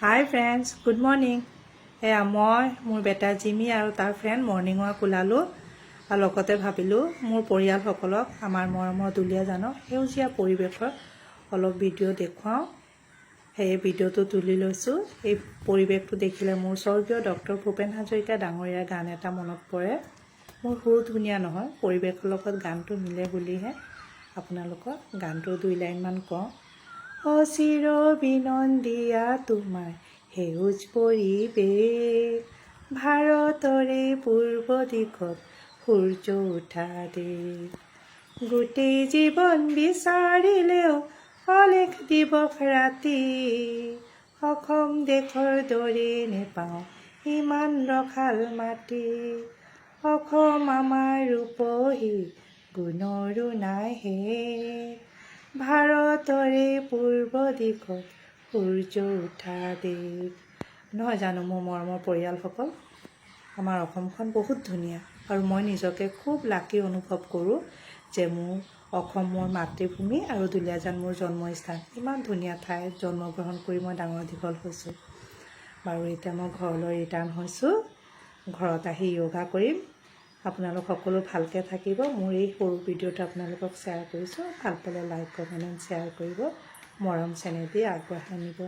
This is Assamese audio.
হাই ফ্ৰেণ্ডছ, গুড মৰ্ণিং। এয়া মই মোৰ বেটা জিমি আৰু তাৰ ফ্ৰেণ্ড মৰ্ণিং ৱাক ওলালোঁ আৰু লগতে ভাবিলোঁ মোৰ পৰিয়ালসকলক আমাৰ মৰমৰ দুলীয়াজানৰ সেউজীয়া পৰিৱেশৰ অলপ ভিডিঅ' দেখুৱাওঁ। সেই ভিডিঅ'টো তুলি লৈছোঁ। এই পৰিৱেশটো দেখিলে মোৰ স্বৰ্গীয় ডক্টৰ ভূপেন হাজৰিকা ডাঙৰীয়াৰ গান এটা মনত পৰে। মোৰ সুৰ ধুনীয়া নহয়, পৰিৱেশৰ লগত গানটো মিলে বুলিহে আপোনালোকক গানটো 2 লাইনমান কওঁ। অচিৰ বিনন্দিয়া তোমাৰ সেউজ পৰিৱেশ, ভাৰতৰে পূৰ্ব দিশত সূৰ্য উঠা দেশ। গোটেই জীৱন বিচাৰিলেও অলেখ দিৱস ৰাতি, অসম দেশৰ দৰে নেপাওঁ ইমান ৰসাল মাটি। অসম আমাৰ ৰূপহী গুণৰো নাই শেষ, ভাৰতৰে পূৰ্ব দিশত সূৰ্য উঠা দেশ। নহয় জানো মোৰ মৰমৰ পৰিয়ালসকল, আমাৰ অসমখন বহুত ধুনীয়া আৰু মই নিজকে খুব লাকি অনুভৱ কৰোঁ যে মোৰ অসম মোৰ মাতৃভূমি আৰু দুলীয়াজান মোৰ জন্মস্থান। ইমান ধুনীয়া ঠাইত জন্মগ্ৰহণ কৰি মই ডাঙৰ দীঘল হৈছোঁ। বাৰু এতিয়া মই ঘৰলৈ ৰিটাৰ্ণ হৈছোঁ। ঘৰত আহি য়োগা কৰিম। আপোনালোক সকলো ভালকৈ থাকিব। মোৰ এই সৰু ভিডিঅ'টো আপোনালোকক শ্বেয়াৰ কৰিছোঁ। ভাল পালে লাইক, কমেণ্ট, শ্বেয়াৰ কৰিব। মৰম চেনেহ দি আগবঢ়াই নিব।